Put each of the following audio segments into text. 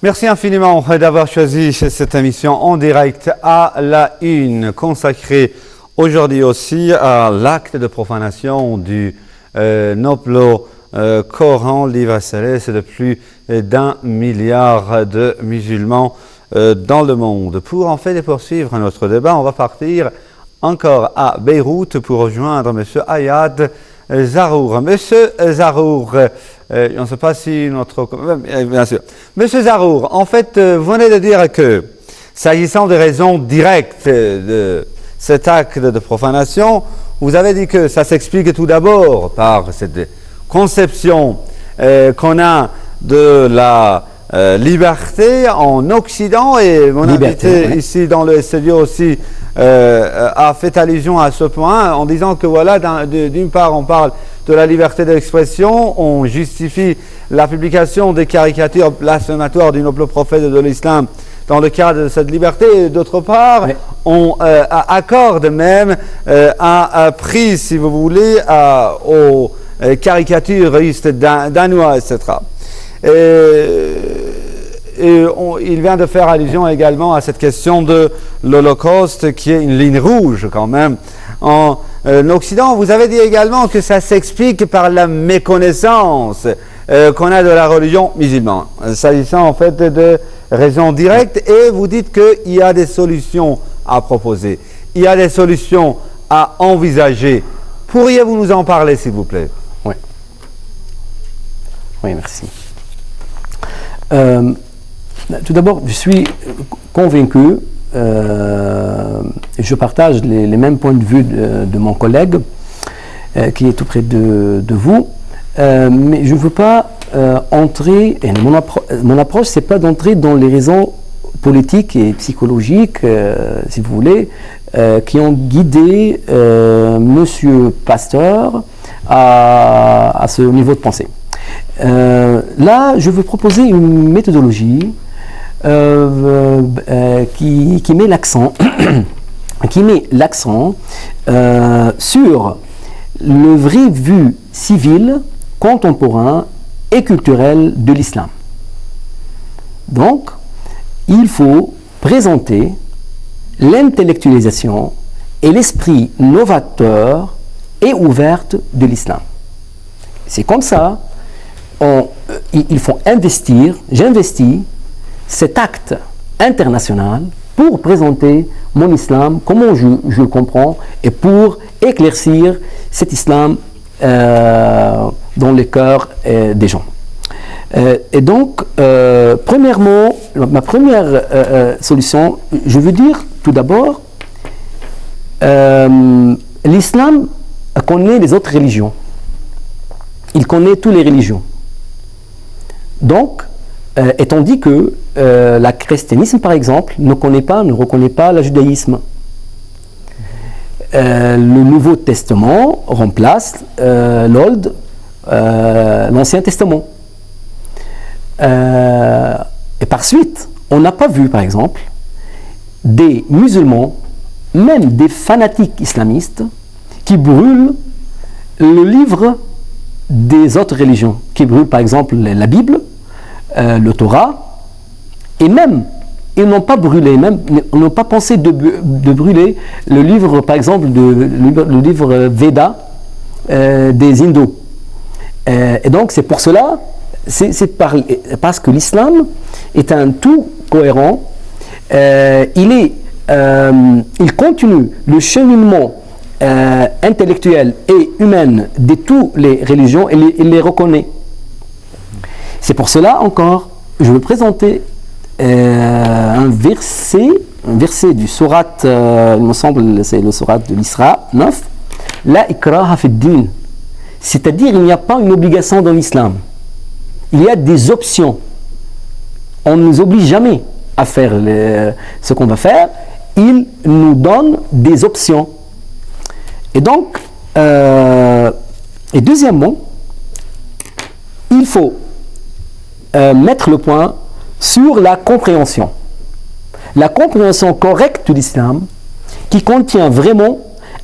Merci infiniment d'avoir choisi cette émission en direct à la une, consacrée aujourd'hui aussi à l'acte de profanation du noble Coran, livre céleste de plus d'1 milliard de musulmans dans le monde. Pour en fait poursuivre notre débat, on va partir encore à Beyrouth pour rejoindre M. Ayad Zarour. Monsieur Zarour, je ne sais pas si notre... Bien sûr. Monsieur Zarour, en fait, vous venez de dire que, s'agissant des raisons directes de cet acte de profanation, vous avez dit que ça s'explique tout d'abord par cette conception qu'on a de la liberté en Occident, et mon invité ici dans le studio aussi a fait allusion à ce point en disant que voilà, d'une part on parle de la liberté d'expression, on justifie la publication des caricatures blasphématoires du noble prophète de l'islam dans le cadre de cette liberté, et d'autre part on accorde même un prix, si vous voulez, aux caricaturistes danois, etc. Il vient de faire allusion également à cette question de l'Holocauste, qui est une ligne rouge quand même en Occident. Vous avez dit également que ça s'explique par la méconnaissance qu'on a de la religion musulmane, s'agissant en fait de raisons directes, et vous dites qu'il y a des solutions à proposer, il y a des solutions à envisager. Pourriez-vous nous en parler, s'il vous plaît? Oui. Oui, merci. Tout d'abord, je suis convaincu, je partage les mêmes points de vue de mon collègue qui est tout près de vous, mais je ne veux pas entrer, et mon approche, c'est pas d'entrer dans les raisons politiques et psychologiques, si vous voulez, qui ont guidé Monsieur Pasteur à ce niveau de pensée. Là, je veux proposer une méthodologie qui met l'accent sur le vrai vue civil, contemporain et culturel de l'islam. Donc, il faut présenter l'intellectualisation et l'esprit novateur et ouverte de l'islam. C'est comme ça. Il faut investir, j'investis cet acte international pour présenter mon islam, comment je le comprends, et pour éclaircir cet islam dans les cœurs des gens. Et donc, premièrement, ma première solution, je veux dire tout d'abord, l'islam connaît les autres religions. Il connaît toutes les religions. Donc, étant dit que le christianisme, par exemple, ne reconnaît pas le judaïsme. Le Nouveau Testament remplace l'Ancien Testament. Et par suite, on n'a pas vu, par exemple, des musulmans, même des fanatiques islamistes, qui brûlent le livre des autres religions, qui brûlent par exemple la Bible, le Torah, et même, ils n'ont pas brûlé, même, ils n'ont pas pensé de brûler le livre, par exemple, le livre Veda des Hindous. Et donc c'est pour cela, parce que l'islam est un tout cohérent, il continue le cheminement intellectuelle et humaine de toutes les religions, et il les reconnaît. C'est pour cela encore, je veux présenter un verset du sourate, il me semble, c'est le sourate de l'Isra 9, La ikraha fi din, c'est-à-dire il n'y a pas une obligation dans l'islam, il y a des options. On ne nous oblige jamais à faire ce qu'on va faire, il nous donne des options. Et donc, et deuxièmement, il faut mettre le point sur la compréhension correcte de l'islam, qui contient vraiment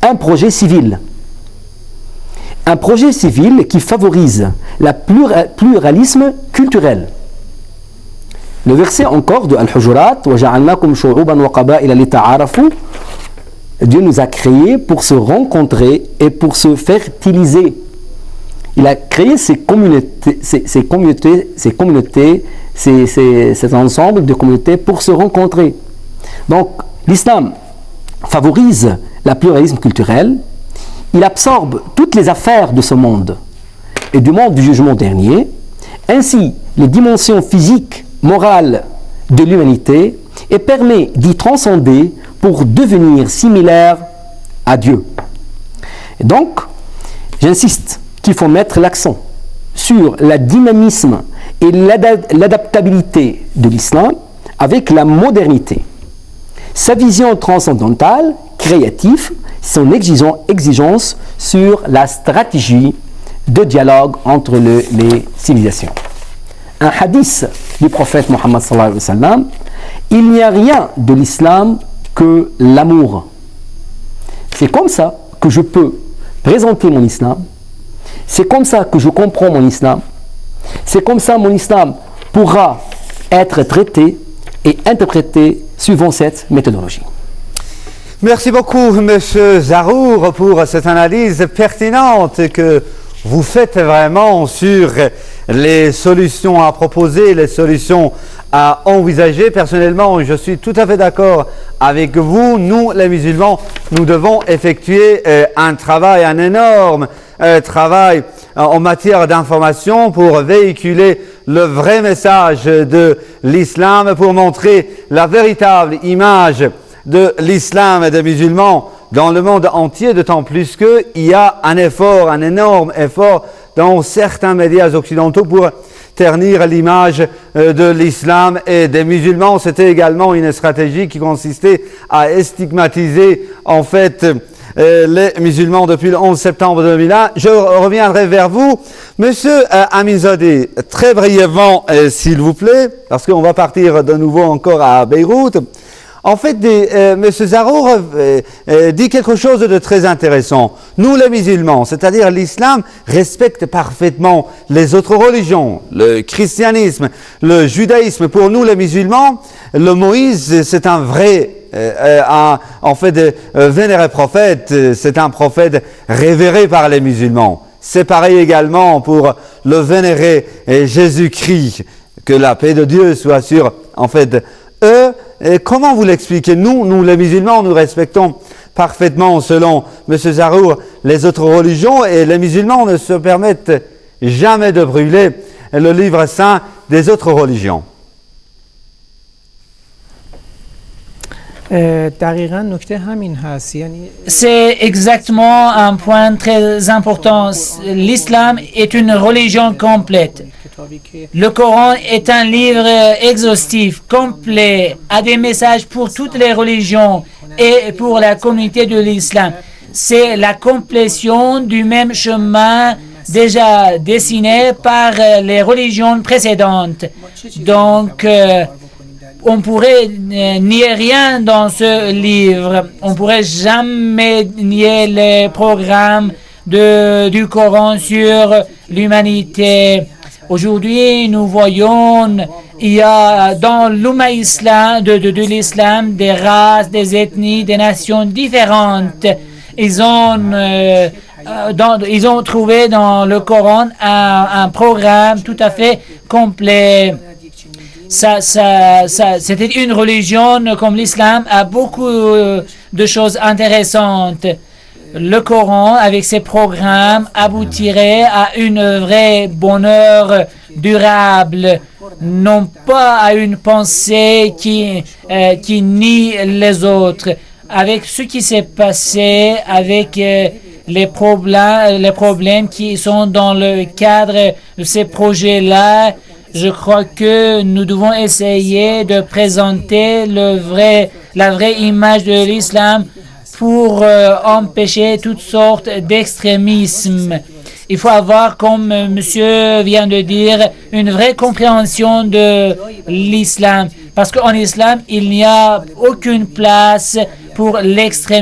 un projet civil qui favorise le pluralisme culturel, Le verset encore de Al-Hujurat, وَجَعَلْنَاكُمْ شُعُوبًا وَقَبَائِلَ لِتَعَارَفُوا. Dieu nous a créés pour se rencontrer et pour se fertiliser. Il a créé cet ensemble de communautés pour se rencontrer. Donc, l'islam favorise le pluralisme culturel. Il absorbe toutes les affaires de ce monde et du monde du jugement dernier, ainsi les dimensions physiques, morales de l'humanité, et permet d'y transcender pour devenir similaire à Dieu. Et donc, j'insiste qu'il faut mettre l'accent sur le dynamisme et l'adaptabilité de l'islam avec la modernité. Sa vision transcendantale, créative, son exigence sur la stratégie de dialogue entre les civilisations. Un hadith du prophète Mohammed sallallahu alayhi wa sallam, il n'y a rien de l'islam que l'amour. C'est comme ça que je peux présenter mon islam, c'est comme ça que je comprends mon islam, c'est comme ça mon islam pourra être traité et interprété suivant cette méthodologie. Merci beaucoup, M. Zarour, pour cette analyse pertinente que vous faites vraiment sur les solutions à proposer, les solutions à envisager. Personnellement, je suis tout à fait d'accord avec vous. Nous, les musulmans, nous devons effectuer un énorme travail en matière d'information pour véhiculer le vrai message de l'islam, pour montrer la véritable image de l'islam et des musulmans dans le monde entier, d'autant plus qu'il y a un énorme effort dans certains médias occidentaux pour ternir l'image de l'islam et des musulmans. C'était également une stratégie qui consistait à stigmatiser en fait les musulmans depuis le 11 septembre 2001. Je reviendrai vers vous. Monsieur Aminzadeh, très brièvement, s'il vous plaît, parce qu'on va partir de nouveau encore à Beyrouth. En fait, M. Zarour dit quelque chose de très intéressant. Nous, les musulmans, c'est-à-dire l'islam, respecte parfaitement les autres religions, le christianisme, le judaïsme. Pour nous, les musulmans, le Moïse, c'est un vrai, vénéré prophète. C'est un prophète révéré par les musulmans. C'est pareil également pour le vénéré Jésus-Christ. Que la paix de Dieu soit sur, eux. Et comment vous l'expliquez? Nous, les musulmans, nous respectons parfaitement, selon M. Zarour, les autres religions, et les musulmans ne se permettent jamais de brûler le livre saint des autres religions. C'est exactement un point très important. L'islam est une religion complète. Le Coran est un livre exhaustif, complet, a des messages pour toutes les religions et pour la communauté de l'islam. C'est la complétion du même chemin déjà dessiné par les religions précédentes. Donc, on pourrait nier rien dans ce livre. On ne pourrait jamais nier les programmes du Coran sur l'humanité. Aujourd'hui, nous voyons, il y a dans l'Oumma islam, de l'islam, des races, des ethnies, des nations différentes. Ils ont trouvé dans le Coran un programme tout à fait complet. C'était une religion comme l'islam a beaucoup de choses intéressantes. Le Coran, avec ses programmes, aboutirait à une vraie bonheur durable, non pas à une pensée qui nie les autres. Avec ce qui s'est passé, avec les problèmes qui sont dans le cadre de ces projets-là, je crois que nous devons essayer de présenter la vraie image de l'islam pour empêcher toutes sortes d'extrémismes. Il faut avoir, comme monsieur vient de dire, une vraie compréhension de l'islam. Parce qu'en islam, il n'y a aucune place pour l'extrémisme.